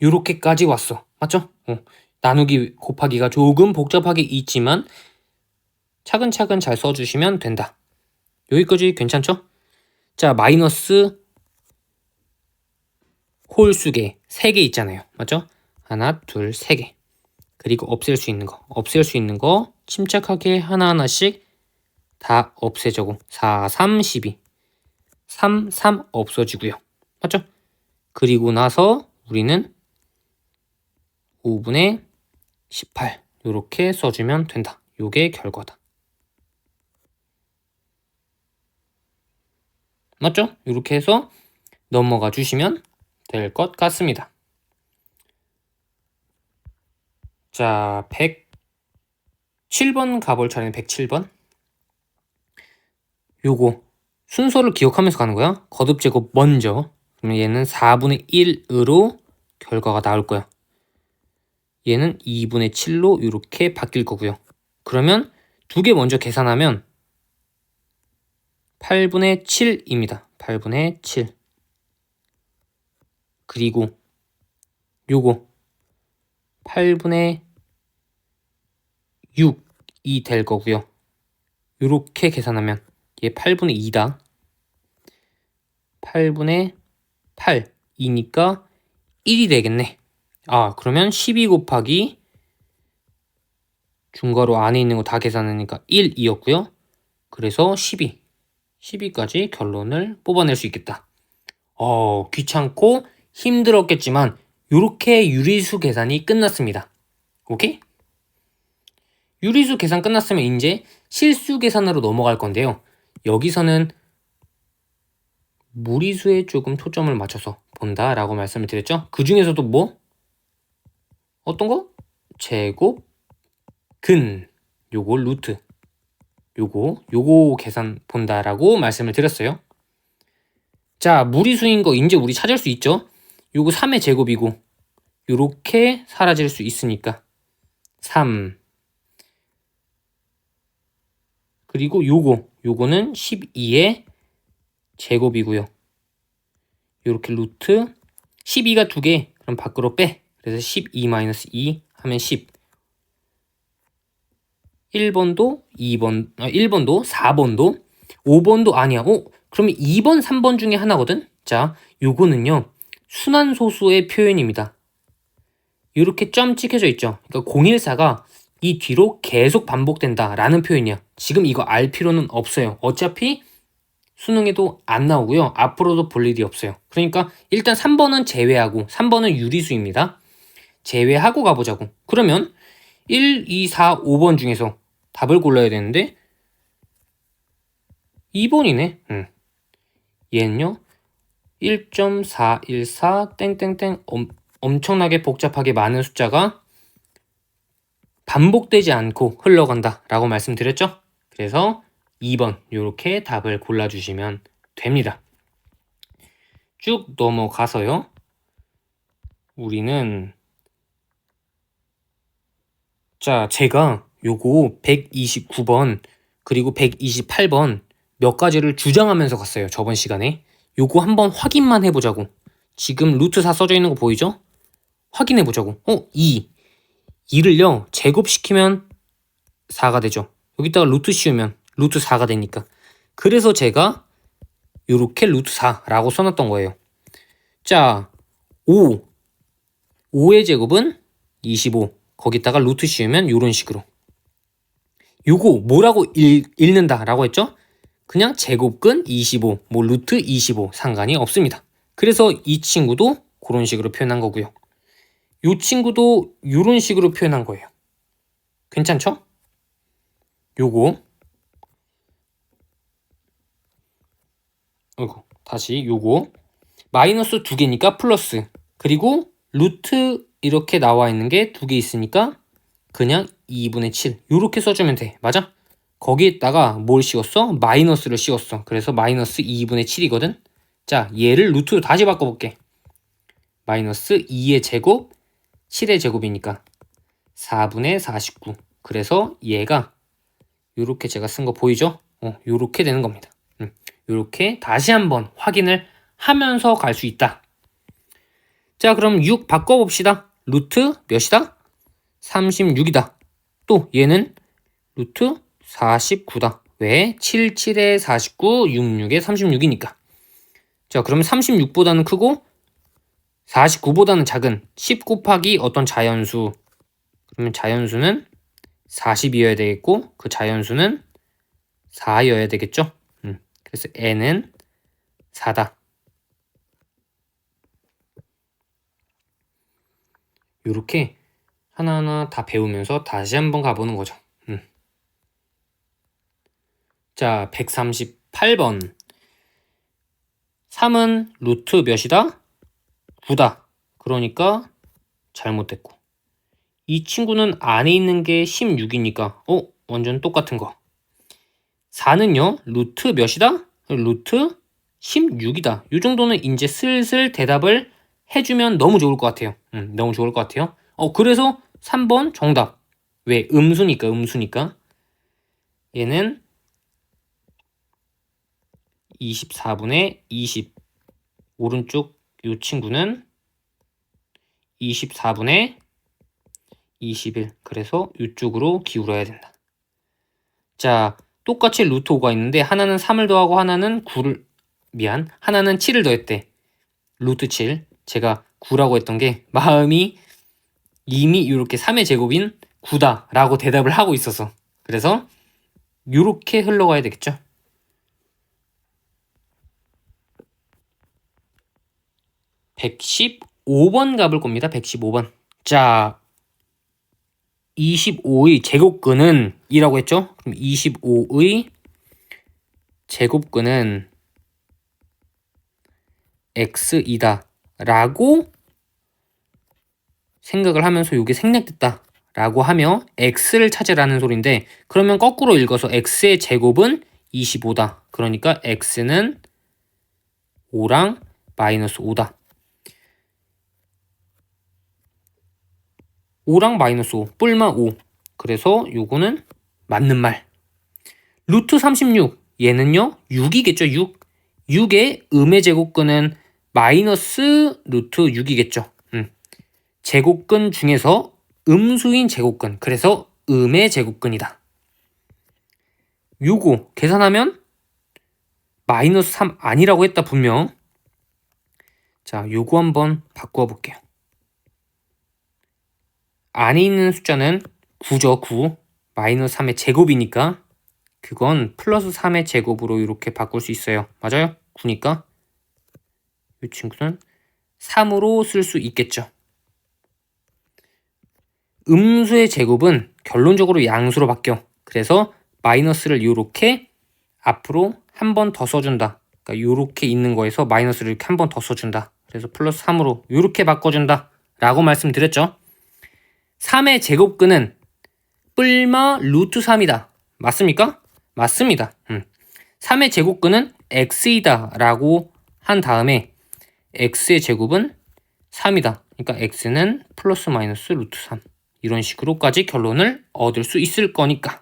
요렇게까지 왔어. 맞죠? 나누기 곱하기가 조금 복잡하게 있지만 차근차근 잘 써주시면 된다. 여기까지 괜찮죠? 자, 마이너스 홀수계 3개 있잖아요. 맞죠? 하나, 둘, 3개. 그리고 없앨 수 있는 거 침착하게 하나하나씩 다 없애자고. 4, 3, 12 3, 3 없어지고요. 맞죠? 그리고 나서 우리는 5분의 18 이렇게 써주면 된다. 요게 결과다. 맞죠? 이렇게 해서 넘어가 주시면 될 것 같습니다. 자, 107번 가볼 차례는 107번. 요거 순서를 기억하면서 가는 거야. 거듭 제곱 먼저. 그러면 얘는 4분의 1으로 결과가 나올 거야. 얘는 2분의 7로 이렇게 바뀔 거고요. 그러면 두 개 먼저 계산하면 8분의 7입니다. 8분의 7. 그리고 요거 8분의 6이 될 거고요. 요렇게 계산하면 얘 8분의 2다. 8분의 8이니까 1이 되겠네. 아, 그러면 12 곱하기 중괄호 안에 있는 거 다 계산하니까 1이었고요. 그래서 12까지 결론을 뽑아낼 수 있겠다. 귀찮고 힘들었겠지만 요렇게 유리수 계산이 끝났습니다. 오케이? 유리수 계산 끝났으면 이제 실수 계산으로 넘어갈 건데요. 여기서는 무리수에 조금 초점을 맞춰서 본다라고 말씀을 드렸죠. 그 중에서도 뭐? 어떤 거? 제곱, 근, 요거 루트, 요거 계산 본다라고 말씀을 드렸어요. 자, 무리수인 거 이제 우리 찾을 수 있죠? 요거 3의 제곱이고 요렇게 사라질 수 있으니까 3 그리고 요거는 12의 제곱이고요. 요렇게 루트 12가 2개 그럼 밖으로 빼. 그래서 12-2 하면 10. 1번도 1번도 4번도 5번도 아니야. 그러면 2번 3번 중에 하나거든. 자, 요거는요 순환소수의 표현입니다. 이렇게 점 찍혀져 있죠. 그러니까 014가 이 뒤로 계속 반복된다 라는 표현이야. 지금 이거 알 필요는 없어요. 어차피 수능에도 안 나오고요. 앞으로도 볼 일이 없어요. 그러니까 일단 3번은 제외하고 3번은 유리수입니다. 제외하고 가보자고. 그러면 1, 2, 4, 5번 중에서 답을 골라야 되는데 2번이네. 얘는요 1.414 땡땡땡 엄청나게 복잡하게 많은 숫자가 반복되지 않고 흘러간다 라고 말씀드렸죠. 그래서 2번 이렇게 답을 골라주시면 됩니다. 쭉 넘어가서요. 우리는 자, 제가 요거 129번 그리고 128번 몇 가지를 주장하면서 갔어요. 저번 시간에. 요거 한번 확인만 해보자고. 지금 루트 4 써져 있는 거 보이죠? 확인해보자고. 2를요 제곱시키면 4가 되죠. 여기다가 루트 씌우면 루트 4가 되니까. 그래서 제가 요렇게 루트 4라고 써놨던 거예요. 자, 5의 제곱은 25. 거기다가 루트 씌우면 요런 식으로. 요거 뭐라고 읽는다 라고 했죠? 그냥 제곱근 25, 뭐 루트 25 상관이 없습니다. 그래서 이 친구도 그런 식으로 표현한 거고요. 요 친구도 요런 식으로 표현한 거예요. 괜찮죠? 요거 다시 요거 마이너스 2개니까 플러스, 그리고 루트 이렇게 나와 있는 게 2개 있으니까 그냥 2분의 7 요렇게 써주면 돼. 맞아? 거기에다가 뭘 씌웠어? 마이너스를 씌웠어. 그래서 마이너스 2분의 7이거든. 자, 얘를 루트로 다시 바꿔볼게. 마이너스 2의 제곱 7의 제곱이니까 4분의 49. 그래서 얘가 요렇게 제가 쓴 거 보이죠? 요렇게 되는 겁니다. 요렇게 다시 한번 확인을 하면서 갈 수 있다. 자, 그럼 6 바꿔봅시다. 루트 몇이다? 36이다. 또 얘는 루트 49다. 왜? 7, 7에 49, 6, 6에 36이니까. 자, 그러면 36보다는 크고 49보다는 작은 10 곱하기 어떤 자연수. 그러면 자연수는 40이어야 되겠고 그 자연수는 4여야 되겠죠. 그래서 n은 4다. 이렇게 하나하나 다 배우면서 다시 한번 가보는 거죠. 자, 138번. 3은 루트 몇이다? 9다. 그러니까 잘못됐고. 이 친구는 안에 있는 게 16이니까 완전 똑같은 거. 4는요 루트 몇이다? 루트 16이다. 이 정도는 이제 슬슬 대답을 해주면 너무 좋을 것 같아요. 너무 좋을 것 같아요. 그래서 3번 정답. 왜? 음수니까. 얘는 24분의 20. 오른쪽 이 친구는 24분의 21. 그래서 이쪽으로 기울어야 된다. 자, 똑같이 루트 5가 있는데 하나는 3을 더하고 하나는 7을 더했대. 루트 7. 제가 9라고 했던 게 마음이 이미 이렇게 3의 제곱인 9다 라고 대답을 하고 있어서, 그래서 이렇게 흘러가야 되겠죠. (115번) 가볼 겁니다. 115번. 자, 25의 제곱근은 2라고 했죠? 그럼 25의 제곱근은 x이다 라고 생각을 하면서 이게 생략됐다 라고 하며 x를 찾으라는 소리인데, 그러면 거꾸로 읽어서 x의 제곱은 25다. 그러니까 x는 5랑 마이너스 5다. 5랑 마이너스 5, 뿔마 5. 그래서 요거는 맞는 말. 루트 36, 얘는요 6이겠죠. 6의 음의 제곱근은 마이너스 루트 6이겠죠. 제곱근 중에서 음수인 제곱근, 그래서 음의 제곱근이다. 요거 계산하면 마이너스 3 아니라고 했다 분명. 자, 요거 한번 바꾸어 볼게요. 안에 있는 숫자는 9죠. 9. 마이너스 3의 제곱이니까 그건 플러스 3의 제곱으로 이렇게 바꿀 수 있어요. 맞아요? 9니까 이 친구는 3으로 쓸 수 있겠죠. 음수의 제곱은 결론적으로 양수로 바뀌어. 그래서 마이너스를 이렇게 앞으로 한 번 더 써준다. 그러니까 이렇게 있는 거에서 마이너스를 이렇게 한 번 더 써준다. 그래서 플러스 3으로 이렇게 바꿔준다 라고 말씀드렸죠. 3의 제곱근은 뿔마 루트 3이다. 맞습니까? 맞습니다. 3의 제곱근은 x이다 라고 한 다음에 x의 제곱은 3이다. 그러니까 x는 플러스 마이너스 루트 3. 이런 식으로까지 결론을 얻을 수 있을 거니까.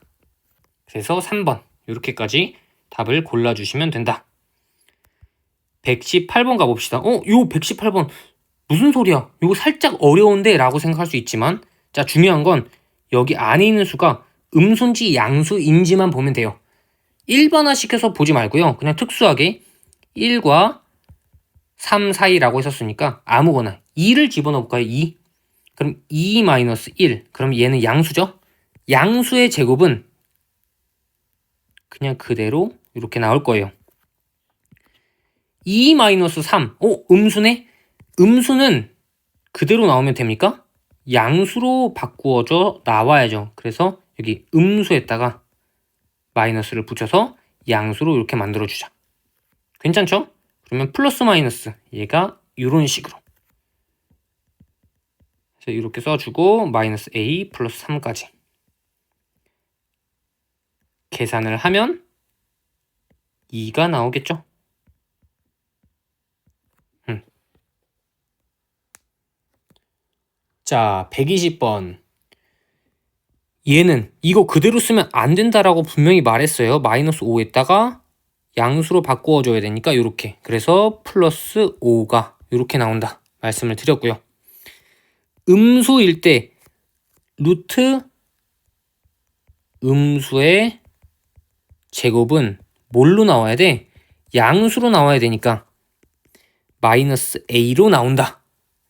그래서 3번 이렇게까지 답을 골라주시면 된다. 118번 가봅시다. 요 118번 무슨 소리야? 이거 살짝 어려운데 라고 생각할 수 있지만, 자, 중요한 건 여기 안에 있는 수가 음수인지 양수인지만 보면 돼요. 일반화 시켜서 보지 말고요. 그냥 특수하게 1과 3 사이라고 했었으니까 아무거나 2를 집어넣어 볼까요? 2. 그럼 2-1. 그럼 얘는 양수죠? 양수의 제곱은 그냥 그대로 이렇게 나올 거예요. 2-3. 음수네? 음수는 그대로 나오면 됩니까? 양수로 바꾸어져 나와야죠. 그래서 여기 음수에다가 마이너스를 붙여서 양수로 이렇게 만들어주자. 괜찮죠? 그러면 플러스 마이너스 얘가 이런 식으로. 그래서 이렇게 써주고 마이너스 a 플러스 3까지 계산을 하면 2가 나오겠죠? 자, 120번. 얘는 이거 그대로 쓰면 안 된다라고 분명히 말했어요. 마이너스 5에다가 양수로 바꾸어줘야 되니까 이렇게. 그래서 플러스 5가 이렇게 나온다 말씀을 드렸고요. 음수일 때 루트 음수의 제곱은 뭘로 나와야 돼? 양수로 나와야 되니까 마이너스 a로 나온다.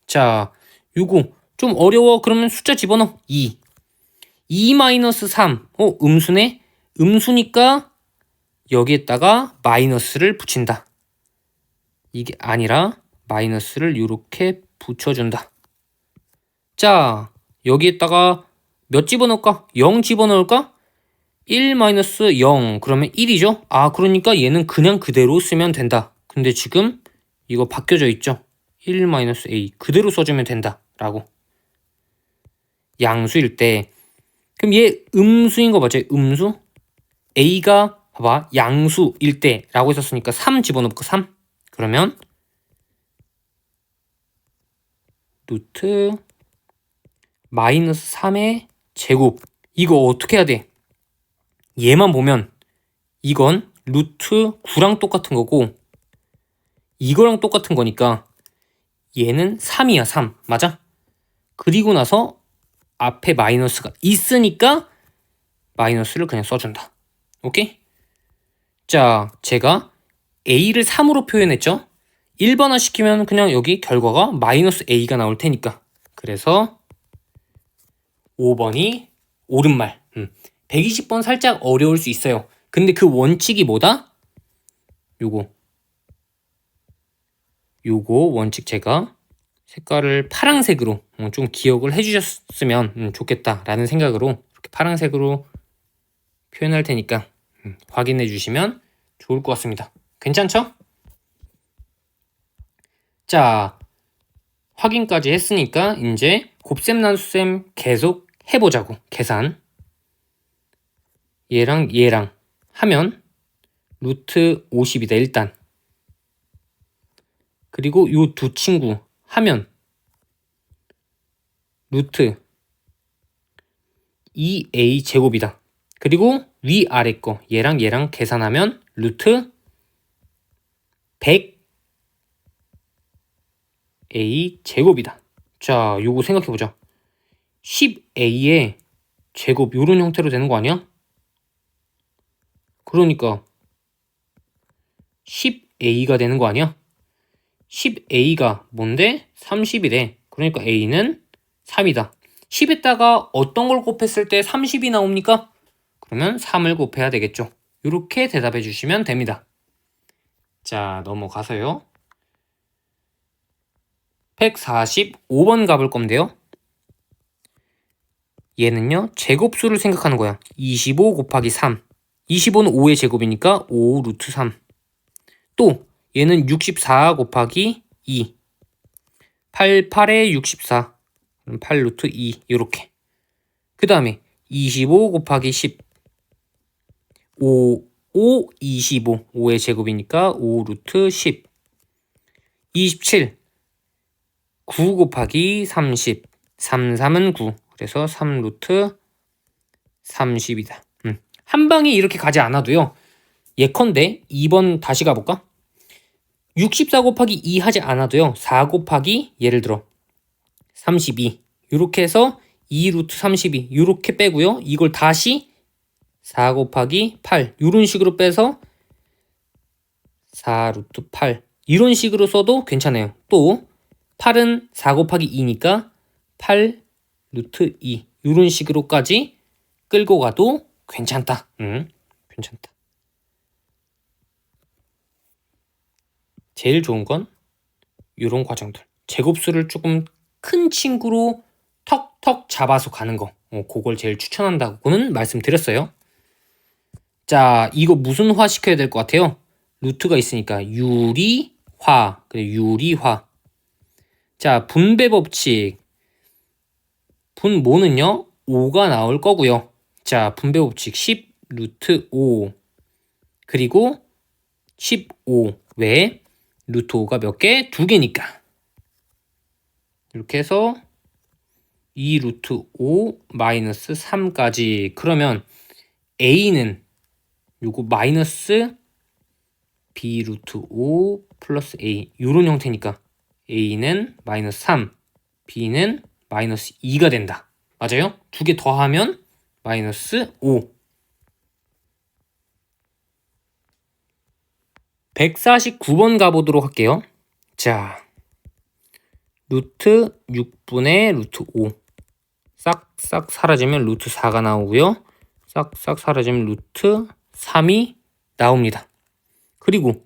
자, 요거 좀 어려워. 그러면 숫자 집어넣어. 2 마이너스 3. 음수네? 음수니까 여기에다가 마이너스를 붙인다. 이게 아니라 마이너스를 이렇게 붙여준다. 자, 여기에다가 몇 집어넣을까? 0 집어넣을까? 1 마이너스 0 그러면 1이죠? 아, 그러니까 얘는 그냥 그대로 쓰면 된다. 근데 지금 이거 바뀌어져 있죠? 1 마이너스 a 그대로 써주면 된다 라고. 양수일 때 그럼 얘 음수인 거 맞죠? 음수? a가 봐봐 양수일 때 라고 했었으니까 3 집어넣을까? 3 그러면 루트 마이너스 3의 제곱. 이거 어떻게 해야 돼? 얘만 보면 이건 루트 9랑 똑같은 거고 이거랑 똑같은 거니까 얘는 3이야 3 맞아? 그리고 나서 앞에 마이너스가 있으니까 마이너스를 그냥 써준다. 오케이? 자, 제가 a를 3으로 표현했죠? 일반화 시키면 그냥 여기 결과가 마이너스 a가 나올 테니까. 그래서 5번이 옳은 말. 120번 살짝 어려울 수 있어요. 근데 그 원칙이 뭐다? 요거 원칙 제가 색깔을 파란색으로 좀 기억을 해주셨으면 좋겠다라는 생각으로 이렇게 파란색으로 표현할 테니까 확인해 주시면 좋을 것 같습니다. 괜찮죠? 자, 확인까지 했으니까 이제 곱셈 나눗셈 계속 해보자고. 계산 얘랑 하면 루트 50이다 일단. 그리고 요 두 친구 하면 루트 2a 제곱이다. 그리고 위아래 거 얘랑 계산하면 루트 100a 제곱이다. 자, 요거 생각해보자. 10a의 제곱 요런 형태로 되는 거 아니야? 그러니까 10a가 되는 거 아니야? 10a가 뭔데? 30이래. 그러니까 a는 3이다. 10에다가 어떤 걸 곱했을 때 30이 나옵니까? 그러면 3을 곱해야 되겠죠. 이렇게 대답해 주시면 됩니다. 자, 넘어가서요. 145번 가볼 건데요. 얘는요, 제곱수를 생각하는 거야. 25 곱하기 3. 25는 5의 제곱이니까 5 루트 3. 또 얘는 64 곱하기 2. 88에 64. 8 루트 2 이렇게. 그 다음에 25 곱하기 10. 5 25. 5의 제곱이니까 5 루트 10. 27. 9 곱하기 30. 3, 3은 9. 그래서 3 루트 30이다. 한 방에 이렇게 가지 않아도요. 예컨대 2번 다시 가볼까? 64 곱하기 2 하지 않아도요. 4 곱하기 예를 들어 32 이렇게 해서 2 루트 32 이렇게 빼고요. 이걸 다시 4 곱하기 8 이런 식으로 빼서 4 루트 8 이런 식으로 써도 괜찮아요. 또 8은 4 곱하기 2니까 8 루트 2 이런 식으로까지 끌고 가도 괜찮다. 괜찮다. 제일 좋은 건 이런 과정들. 제곱수를 조금 큰 친구로 턱턱 잡아서 가는 거. 그걸 제일 추천한다고는 말씀드렸어요. 자, 이거 무슨 화 시켜야 될 것 같아요? 루트가 있으니까 유리화. 그래, 유리화. 자, 분배 법칙. 분모는요, 5가 나올 거고요. 자, 분배 법칙 10 루트 5. 그리고 15. 왜? 루트 5가 몇 개? 2개니까. 이렇게 해서 2 루트 5 마이너스 3까지. 그러면 A는 요거 마이너스 B 루트 5 플러스 A. 요런 형태니까 A는 마이너스 3, B는 마이너스 2가 된다. 맞아요? 2개 더하면 마이너스 5. 149번 가보도록 할게요. 자, 루트 6분의 루트 5. 싹싹 사라지면 루트 4가 나오고요. 싹싹 사라지면 루트 3이 나옵니다. 그리고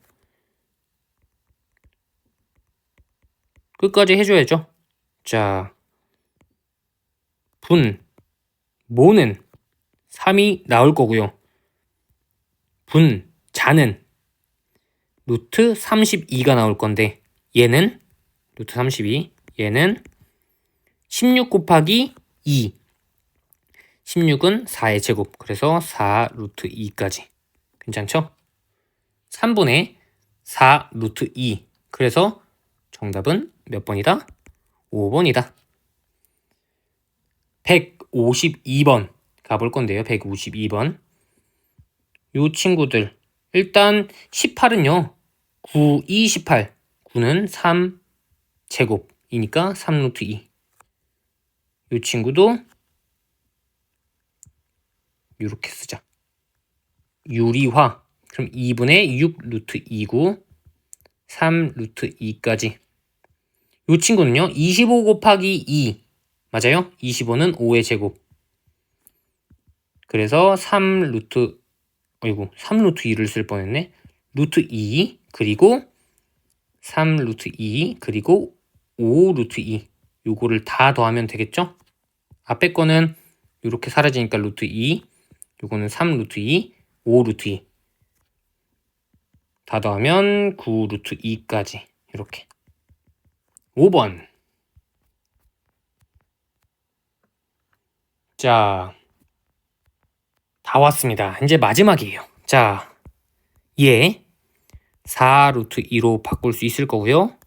끝까지 해줘야죠. 자, 모는 3이 나올 거고요. 자는 루트 32가 나올 건데 얘는 루트 32, 얘는 16 곱하기 2. 16은 4의 제곱. 그래서 4 루트 2까지. 괜찮죠? 3분의 4 루트 2. 그래서 정답은 몇 번이다? 5번이다. 152번 가볼 건데요. 152번. 요 친구들. 일단 18은요. 9, 2, 18. 9는 3 제곱이니까 3 루트 2. 요 친구도 이렇게 쓰자. 유리화. 그럼 2분의 6 루트 2고 3 루트 2까지. 요 친구는요. 25 곱하기 2. 맞아요? 25는 5의 제곱. 그래서 3 루트 2를 쓸 뻔했네. 루트 2 그리고 3 루트 2 그리고 5 루트 2. 요거를 다 더하면 되겠죠? 앞에 거는 이렇게 사라지니까 루트 2. 요거는 3 루트 2, 5 루트 2. 다 더하면 9 루트 2까지. 이렇게. 5번. 자, 다 왔습니다. 이제 마지막이에요. 자, 얘 4 루트 2로 바꿀 수 있을 거고요.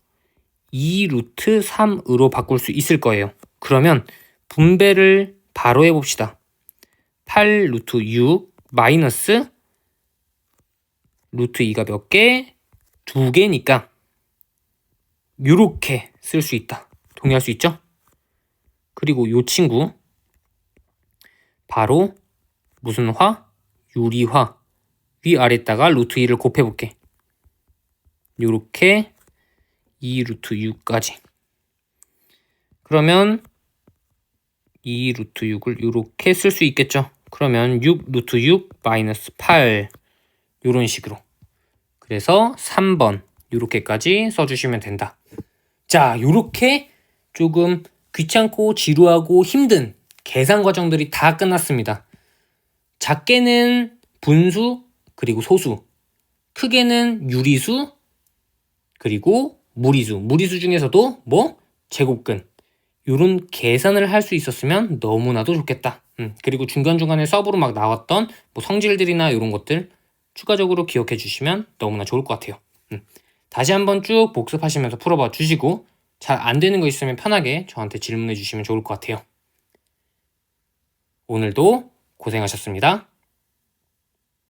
2 루트 3으로 바꿀 수 있을 거예요. 그러면 분배를 바로 해봅시다. 8 루트 6 마이너스 루트 2가 몇 개? 2개니까 요렇게 쓸 수 있다. 동의할 수 있죠? 그리고 요 친구 바로 무슨 화? 유리화. 위아래다가 루트 2를 곱해볼게. 요렇게 2 루트 6까지. 그러면 2 루트 6을 요렇게 쓸 수 있겠죠. 그러면 6 루트 6 마이너스 8 요런 식으로. 그래서 3번 요렇게까지 써주시면 된다. 자, 요렇게 조금 귀찮고 지루하고 힘든 계산 과정들이 다 끝났습니다. 작게는 분수 그리고 소수, 크게는 유리수 그리고 무리수. 무리수 중에서도 제곱근 요런 계산을 할 수 있었으면 너무나도 좋겠다. 그리고 중간중간에 서브로 막 나왔던 성질들이나 이런 것들 추가적으로 기억해 주시면 너무나 좋을 것 같아요. 다시 한번 쭉 복습하시면서 풀어봐 주시고 잘 안 되는 거 있으면 편하게 저한테 질문해 주시면 좋을 것 같아요. 오늘도 고생하셨습니다.